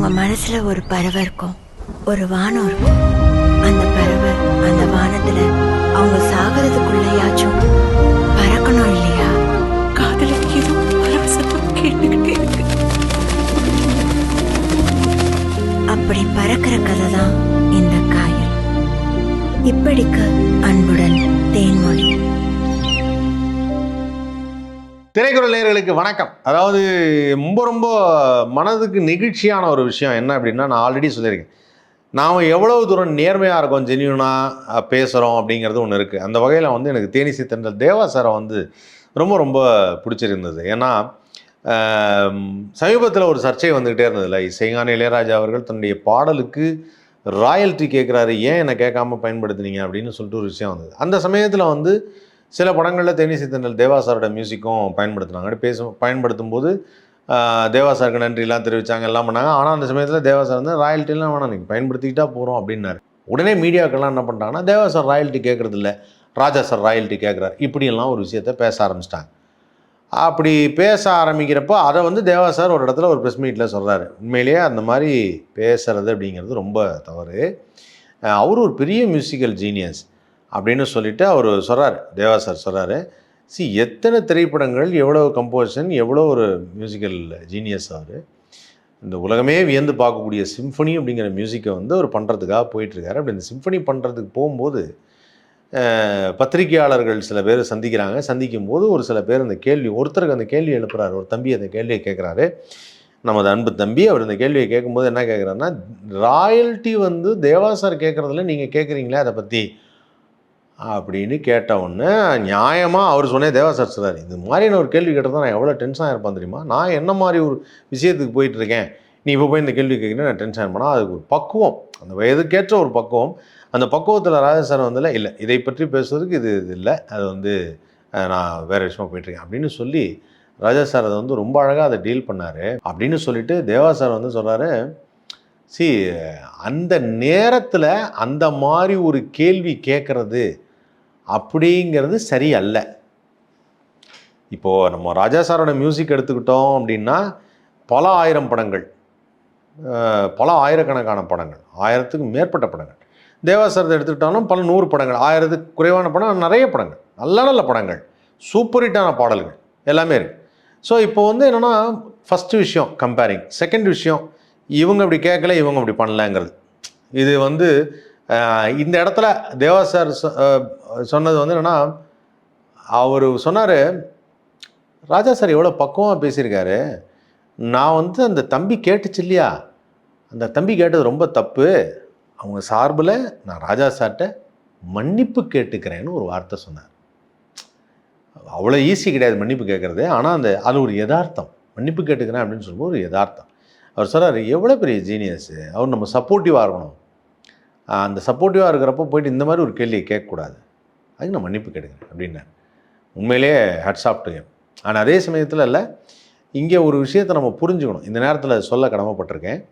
அவங்க மனசுல ஒரு பறவை இருக்கும், ஒரு வானம் இருக்கும். அந்த பறவை அந்த வானத்துல அவங்க சாகிறதுக்குள்ளயாச்சும் பறக்கணும் இல்லையா? காதலுக்கு ஏதோ பறவை சத்தம் கேட்டுக்கிட்டே இருக்கு. அப்படி பறக்கிற கதை தான் இந்த காயல். இப்படிக்கு அன்புடன் தேன்மொழி. திரைக்குறள் நேயர்களுக்கு வணக்கம். அதாவது ரொம்ப மனதுக்கு நெகிழ்ச்சியான ஒரு விஷயம் என்ன அப்படின்னா, நான் ஆல்ரெடி சொல்லியிருக்கேன், நாம் எவ்வளவு தூரம் நேர்மையாக இருக்கோம், ஜென்யூனாக பேசுகிறோம் அப்படிங்கிறது ஒன்று இருக்குது. அந்த வகையில் வந்து எனக்கு தேனிசை தென்றல் தேவா சாரை வந்து ரொம்ப பிடிச்சிருந்தது. ஏன்னா சமீபத்தில் ஒரு சர்ச்சை வந்துக்கிட்டே இருந்ததில்ல, இசைஞானி இளையராஜா அவர்கள் தன்னுடைய பாடலுக்கு ராயல்ட்டி கேட்குறாரு, ஏன் என்னை கேட்காம பயன்படுத்துனீங்க அப்படின்னு சொல்லிட்டு ஒரு விஷயம் வந்தது. அந்த சமயத்தில் வந்து சில படங்களில் தேனிசை தென்றல் தேவா சாரோட மியூசிக்கும் பயன்படுத்தினாங்க. பயன்படுத்தும் போது தேவா சாருக்கு நன்றிலாம் தெரிவித்தாங்க, எல்லாம் பண்ணாங்க. ஆனால் அந்த சமயத்தில் தேவா சார் வந்து ராயல்ட்டிலாம் வேணாம், நீங்கள் பயன்படுத்திக்கிட்டா போகிறோம் அப்படின்னாரு. உடனே மீடியாக்கெல்லாம் என்ன பண்ணிட்டாங்கன்னா, தேவா சார் ராயல்ட்டி கேட்குறது இல்லை, ராஜா சார் ராயல்ட்டி கேட்குறாரு, இப்படியெல்லாம் ஒரு விஷயத்த பேச ஆரம்பிச்சிட்டாங்க. அப்படி பேச ஆரம்பிக்கிறப்போ அதை வந்து தேவா சார் ஒரு இடத்துல ஒரு ப்ரெஸ் மீட்டில் சொல்கிறாரு, உண்மையிலேயே அந்த மாதிரி பேசுகிறது அப்படிங்கிறது ரொம்ப தவறு, அவர் ஒரு பெரிய மியூசிக்கல் ஜீனியஸ் அப்படின்னு சொல்லிவிட்டு அவர் சொல்கிறார். தேவா சார் சொல்கிறாரு, எத்தனை திரைப்படங்கள், எவ்வளோ கம்போசிஷன், எவ்வளோ ஒரு மியூசிக்கல் ஜீனியஸ் அவர், இந்த உலகமே வியந்து பார்க்கக்கூடிய சிம்ஃபனி அப்படிங்கிற மியூசிக்கை வந்து அவர் பண்ணுறதுக்காக போயிட்டுருக்காரு. அப்படி இந்த சிம்ஃபனி பண்ணுறதுக்கு போகும்போது பத்திரிகையாளர்கள் சில பேர் சந்திக்கும் போது ஒரு சில பேர் அந்த கேள்வி, ஒருத்தருக்கு அந்த கேள்வி எழுப்புறாரு, ஒரு தம்பி அந்த கேள்வியை கேட்குறாரு, நமது அன்பு தம்பி. அவர் இந்த கேள்வியை கேட்கும்போது என்ன கேட்குறாருன்னா, ராயல்ட்டி வந்து தேவா சார் கேட்குறதுல நீங்கள் கேட்குறீங்களே, அதை பற்றி அப்படின்னு கேட்டவுடனே நியாயமாக அவர் சொன்னே தேவா சார் சொல்கிறார், இது மாதிரியான ஒரு கேள்வி கேட்டதான் நான் எவ்வளோ டென்ஷனாக இருப்பேன் தெரியுமா, நான் என்ன மாதிரி ஒரு விஷயத்துக்கு போயிட்டுருக்கேன், நீ இப்போ போய் இந்த கேள்வி கேட்குறேன், நான் டென்ஷன் பண்ணால் அதுக்கு ஒரு பக்குவம், அந்த வயதுக்கேற்ற ஒரு பக்குவம், அந்த பக்குவத்தில் ராஜா சார் வந்து இல்லை இதை பற்றி பேசுவதற்கு இது இல்லை, அது வந்து நான் வேறு விஷயமாக போயிட்டுருக்கேன் அப்படின்னு சொல்லி ராஜா சார் அதை வந்து ரொம்ப அழகாக அதை டீல் பண்ணார். அப்படின்னு சொல்லிட்டு தேவா சார் வந்து சொல்கிறாரு, அந்த நேரத்தில் அந்த மாதிரி ஒரு கேள்வி கேட்குறது அப்படிங்கிறது சரி அல்ல. இப்போது நம்ம ராஜா சாரோட மியூசிக் எடுத்துக்கிட்டோம் அப்படின்னா பல ஆயிரம் படங்கள், பல ஆயிரக்கணக்கான படங்கள், 1000க்கு மேற்பட்ட படங்கள். தேவா சார் எடுத்துக்கிட்டாலும் பல 100 படங்கள், 1000க்கு குறைவான படம், நிறைய படங்கள், நல்ல படங்கள், சூப்பர் ஹிட்டான பாடல்கள் எல்லாமே இருக்குது. ஸோ இப்போ வந்து என்னென்னா, ஃபஸ்ட்டு விஷயம் கம்பேரிங், செகண்ட் விஷயம் இவங்க இப்படி கேட்கல, இவங்க இப்படி பண்ணலங்கிறது. இது வந்து இந்த இடத்துல தேவா சார் சொன்னது வந்து என்னென்னா, அவர் சொன்னார், ராஜா சார் எவ்வளோ பக்குவமாக பேசியிருக்காரு, நான் வந்து அந்த தம்பி கேட்டுச்சு இல்லையா, அந்த தம்பி கேட்டது ரொம்ப தப்பு, அவங்க சார்பில் நான் ராஜா சார்கிட்ட மன்னிப்பு கேட்டுக்கிறேன்னு ஒரு வார்த்தை சொன்னார். அவ்வளோ ஈஸி கிடையாது மன்னிப்பு கேட்குறது, ஆனால் அது ஒரு யதார்த்தம். மன்னிப்பு கேட்டுக்கிறேன் அப்படின்னு சொல்லும்போது ஒரு யதார்த்தம். அவர் சொல்கிறார், எவ்வளோ பெரிய ஜீனியஸு, அவர் நம்ம சப்போர்ட்டிவாக இருக்கணும், அந்த சப்போர்ட்டிவாக இருக்கிறப்போ போயிட்டு இந்த மாதிரி ஒரு கேள்வியை கேட்கக்கூடாது, அதுக்கு நான் மன்னிப்பு கேட்டுக்கிறேன் அப்படின்னார். உண்மையிலேயே ஹேட்ஸ் ஆஃப் டு ஹிம். ஆனால் அதே சமயத்தில் இல்லை, இங்கே ஒரு விஷயத்தை நம்ம புரிஞ்சுக்கணும், இந்த நேரத்தில் சொல்ல கடமைப்பட்டிருக்கேன்.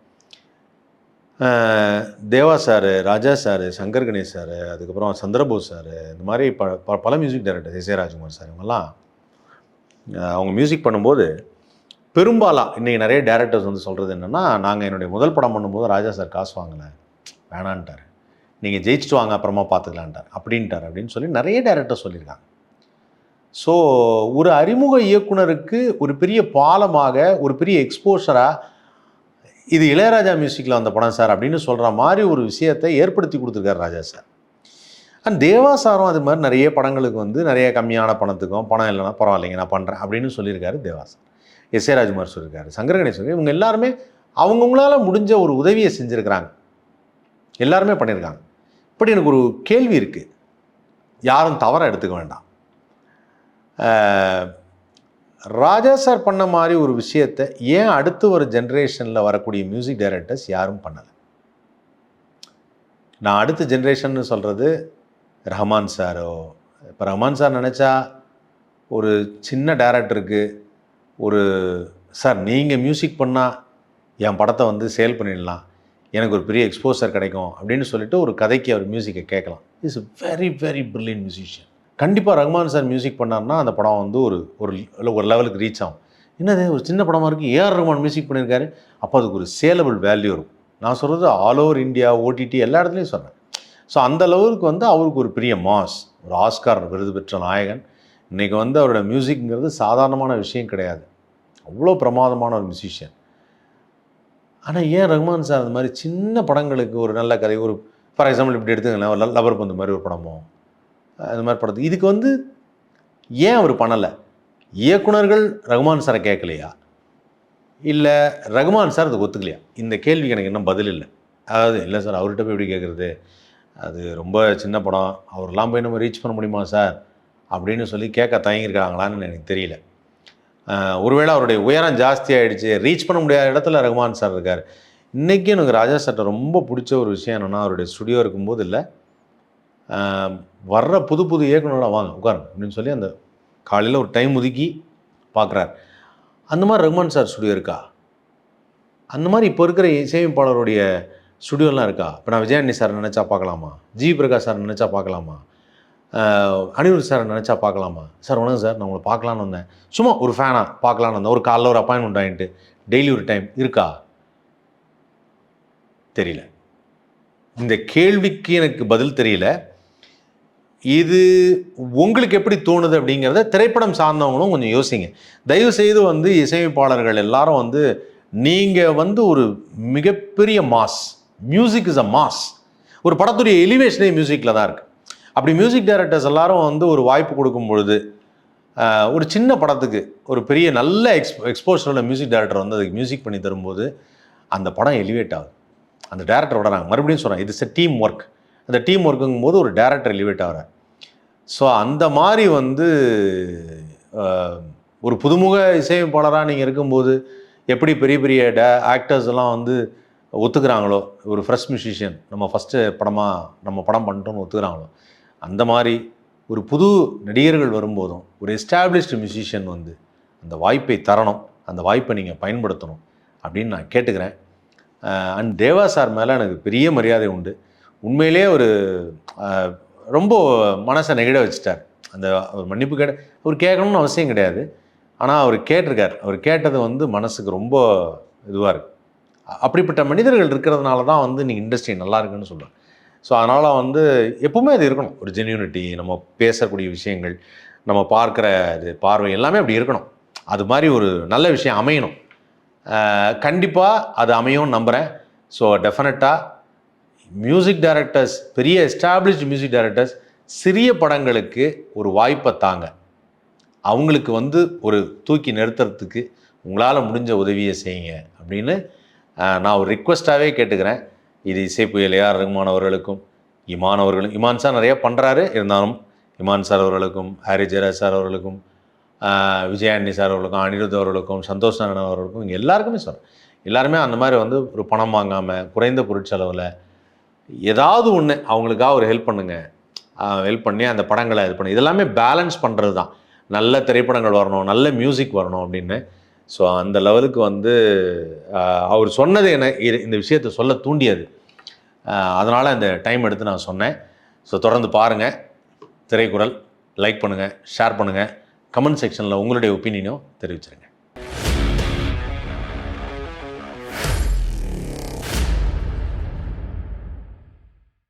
Deva sir, Raja sir, Shankar Ganesh sir, அதுக்கப்புறம் சந்திரபோஸ் சார், இந்த மாதிரி பல music director, S A Rajkumar sir, இவங்கெல்லாம் அவங்க மியூசிக் பண்ணும்போது பெரும்பாலாக இன்றைக்கி நிறைய டேரக்டர்ஸ் வந்து சொல்கிறது என்னென்னா, நாங்கள் என்னுடைய முதல் படம் பண்ணும்போது ராஜா சார் காசு வாங்கலை, வேணான்ட்டார், நீங்கள் ஜெயிச்சுட்டு வாங்க அப்புறமா பார்த்துக்கலான்ட்டார், அப்படின்ட்டார் அப்படின்னு சொல்லி நிறைய டேரக்டர் சொல்லியிருக்காங்க. ஸோ ஒரு அறிமுக இயக்குனருக்கு ஒரு பெரிய பாலமாக, ஒரு பெரிய எக்ஸ்போஷராக, இது இளையராஜா மியூசிக்கில் வந்த படம் சார் அப்படின்னு சொல்கிற மாதிரி ஒரு விஷயத்தை ஏற்படுத்தி கொடுத்துருக்காரு ராஜா சார். அண்ட் தேவா சாரும் அது மாதிரி நிறைய படங்களுக்கு வந்து நிறைய கம்மியான பணத்துக்கும், பணம் இல்லைனா பரவாயில்லைங்க நான் பண்ணுறேன் அப்படின்னு சொல்லியிருக்காரு தேவா சார். எஸ் ஏ ராஜ்குமார் சொல்லியிருக்காரு, சங்கர் கணேஷ், இவங்க எல்லாருமே அவங்கவுங்களால முடிஞ்ச ஒரு உதவியை செஞ்சுருக்கிறாங்க, எல்லாருமே பண்ணியிருக்காங்க. இப்படி எனக்கு ஒரு கேள்வி இருக்குது, யாரும் தவறாக எடுத்துக்க வேண்டாம், ராஜா சார் பண்ண மாதிரி ஒரு விஷயத்தை ஏன் அடுத்து ஒரு ஜென்ரேஷனில் வரக்கூடிய மியூசிக் டைரக்டர்ஸ் யாரும் பண்ணலை? நான் அடுத்த ஜென்ரேஷன் சொல்கிறது ரஹ்மான் சாரோ, இப்போ ரஹ்மான் சார் நினச்சா ஒரு சின்ன டைரக்டருக்கு ஒரு சார் நீங்கள் மியூசிக் பண்ணால் என் படத்தை வந்து சேல் பண்ணிடலாம், எனக்கு ஒரு பெரிய எக்ஸ்போசர் கிடைக்கும் அப்படின்னு சொல்லிட்டு ஒரு கதைக்கு அவர் மியூசிக்கை கேட்கலாம். Is very brilliant musician. கண்டிப்பாக ரஹ்மான் சார் மியூசிக் பண்ணார்னா அந்த படம் வந்து ஒரு லெவலுக்கு ரீச் ஆகும். என்னது ஒரு சின்ன படமாக இருக்குது, ஏஆர் ரஹ்மான் மியூசிக் பண்ணியிருக்காரு, அப்போ அதுக்கு ஒரு சேலபிள் வேல்யூ இருக்கும். நான் சொல்கிறது ஆல் ஓவர் இந்தியா, ஓடிடி எல்லா இடத்துலையும் சொல்கிறேன். ஸோ அந்த லெவலுக்கு வந்து அவருக்கு ஒரு பெரிய மாஸ், ஒரு ஆஸ்கார் விருது பெற்ற நாயகன். இன்றைக்கி வந்து அவரோட மியூசிக்ங்கிறது சாதாரணமான விஷயம் கிடையாது, அவ்வளோ பிரமாதமான ஒரு மியூசிஷியன். ஆனால் ஏன் ரஹ்மான் சார் அந்த மாதிரி சின்ன படங்களுக்கு ஒரு நல்ல கதை, ஒரு ஃபார் எக்ஸாம்பிள் இப்படி எடுத்துக்கலாம், ஒரு லவர் பந்து மாதிரி ஒரு படமோ அந்த மாதிரி படத்துக்கு இதுக்கு வந்து ஏன் அவர் பண்ணலை? இயக்குனர்கள் ரஹ்மான் சாரை கேட்கலையா, இல்லை ரஹ்மான் சார் அதுக்கு ஒத்துக்கலையா? இந்த கேள்விக்கு எனக்கு இன்னும் பதில் இல்லை. அதாவது இல்லை சார் அவர்கிட்ட போய் எப்படி கேட்குறது, அது ரொம்ப சின்ன படம், அவரெல்லாம் போய் நம்ம ரீச் பண்ண முடியுமா சார் அப்படின்னு சொல்லி கேட்க தயங்கியிருக்காங்களான்னு எனக்கு தெரியல. ஒருவேளை அவருடைய உயரம் ஜாஸ்தி ஆகிடுச்சு, ரீச் பண்ண முடியாத இடத்துல ரஹ்மான் சார் இருக்கார். இன்றைக்கி எனக்கு ராஜா சார்ட்ட ரொம்ப பிடிச்ச ஒரு விஷயம் என்னென்னா, அவருடைய ஸ்டுடியோ இருக்கும்போது இல்லை, வர்ற புது புது இயக்குனரோட வாங்க உட்காருங்க அப்படின்னு சொல்லி அந்த காலையில் ஒரு டைம் ஒதுக்கி பார்க்குறாரு. அந்த மாதிரி ரஹ்மான் சார் ஸ்டுடியோ இருக்கா? அந்த மாதிரி இப்போ இருக்கிற இசையமைப்பாளருடைய ஸ்டுடியோலாம் இருக்கா? இப்போ நான் விஜயாண்டி சார் நினச்சா பார்க்கலாமா, ஜி பிரகாஷ் சார் நினச்சா பார்க்கலாமா, அனிருத் சார் நினச்சா பார்க்கலாமா? சார் வணக்கம் சார், நான் உங்களை பார்க்கலான்னு வந்தேன், சும்மா ஒரு ஃபேனாக பார்க்கலான்னு வந்தேன், ஒரு காலைல ஒரு அப்பாயின்மெண்ட் வாங்கிட்டு டெய்லி ஒரு டைம் இருக்கா? தெரியல. இந்த கேள்விக்கு எனக்கு பதில் தெரியல. இது உங்களுக்கு எப்படி தோணுது அப்படிங்கிறத திரைப்படம் சார்ந்தவங்களும் கொஞ்சம் யோசிங்க. தயவுசெய்து வந்து இசையமைப்பாளர்கள் எல்லாரும் வந்து நீங்கள் வந்து ஒரு மிகப்பெரிய mass, music is a mass, ஒரு படத்துடைய எலிவேஷனே மியூசிக்கில் தான் இருக்குது. அப்படி மியூசிக் டைரக்டர்ஸ் எல்லாரும் வந்து ஒரு வாய்ப்பு கொடுக்கும் பொழுது ஒரு சின்ன படத்துக்கு ஒரு பெரிய நல்ல எக்ஸ்போஷரில் மியூசிக் டைரக்டர் வந்து அதுக்கு மியூசிக் பண்ணி தரும்போது அந்த படம் எலிவேட் ஆகுது. அந்த டேரக்டரோட நாங்கள் மறுபடியும் சொல்கிறேன், இது இஸ் டீம் ஒர்க். அந்த டீம் ஒர்க்குங்கும் போது ஒரு டேரக்டர் எலிவேட் ஆகிறார். ஸோ அந்த மாதிரி வந்து ஒரு புதுமுக இசையமைப்பாளராக நீங்கள் இருக்கும்போது எப்படி பெரிய பெரிய ஆக்டர்ஸ் எல்லாம் வந்து ஒத்துக்கிறாங்களோ, ஒரு ஃப்ரெஷ் மியூசிஷியன் நம்ம ஃபஸ்ட்டு நம்ம படம் பண்ணிட்டோன்னு ஒத்துக்கிறாங்களோ, அந்த மாதிரி ஒரு புது நடிகர்கள் வரும்போதும் ஒரு எஸ்டாப்ளிஷ்டு மியூசிஷியன் வந்து அந்த வாய்ப்பை தரணும், அந்த வாய்ப்பை நீங்கள் பயன்படுத்தணும் அப்படின்னு நான் கேட்டுக்கிறேன். அண்ட் தேவா சார் மேலே எனக்கு பெரிய மரியாதை உண்டு. உண்மையிலே ஒரு ரொம்ப மனசை நெகிழ வச்சுட்டார். அந்த அவர் மன்னிப்பு அவர் கேட்கணும்னு அவசியம் கிடையாது, ஆனால் அவர் கேட்டிருக்கார். அவர் கேட்டது வந்து மனசுக்கு ரொம்ப இதுவாக இருக்குது. அப்படிப்பட்ட மனிதர்கள் இருக்கிறதுனால தான் வந்து நீங்கள் இண்டஸ்ட்ரி நல்லா இருக்குன்னு சொல்கிறேன். ஸோ அதனால் வந்து எப்பவுமே அது இருக்கணும், ஒரு ஜென்யூனிட்டி, நம்ம பேசக்கூடிய விஷயங்கள், நம்ம பார்க்குற இது பார்வை எல்லாமே அப்படி இருக்கணும். அது மாதிரி ஒரு நல்ல விஷயம் அமையணும். கண்டிப்பாக அது அமையும்னு நம்புகிறேன். ஸோ டெஃபினட்டாக மியூசிக் டைரக்டர்ஸ், பெரிய எஸ்டாப்ளிஷ்டு மியூசிக் டைரக்டர்ஸ் சிறிய படங்களுக்கு ஒரு வாய்ப்பை தாங்க, அவங்களுக்கு வந்து ஒரு தூக்கி நிறுத்துறதுக்கு உங்களால் முடிஞ்ச உதவியை செய்யுங்க அப்படின்னு நான் ஒரு ரிக்வெஸ்ட்டாகவே கேட்டுக்கிறேன். இது இசை புயல் ஏஆர் ரஹ்மான் அவர்களுக்கும், இமான் சார் நிறையா பண்ணுறாரு, இருந்தாலும் இமான் சார் அவர்களுக்கும், ஹாரி ஜெயராஜ் சார் அவர்களுக்கும், விஜயாண்டி சார் அவர்களுக்கும், அனிருத் அவர்களுக்கும், சந்தோஷ் நாராயணன் அவர்களுக்கும், இங்கே எல்லாருக்குமே சொல்கிறேன், எல்லாருமே அந்த மாதிரி வந்து ஒரு பணம் வாங்காமல் குறைந்த பொருட்செலவில் ஏதாவது ஒன்று அவங்களுக்காக ஒரு ஹெல்ப் பண்ணுங்கள். ஹெல்ப் பண்ணி அந்த படங்களை இது பண்ணி இதெல்லாமே பேலன்ஸ் பண்ணுறது தான். நல்ல திரைப்படங்கள் வரணும், நல்ல மியூசிக் வரணும் அப்படின்னு. ஸோ அந்த லெவலுக்கு வந்து அவர் சொன்னது என்ன இந்த விஷயத்தை சொல்ல தூண்டியது. அதனால் அந்த டைம் எடுத்து நான் சொன்னேன். ஸோ தொடர்ந்து பாருங்கள் திரைக்குறள், லைக் பண்ணுங்கள், ஷேர் பண்ணுங்கள், கமெண்ட் செக்ஷனில் உங்களுடைய ஒப்பீனியனும் தெரிவிச்சிருங்க.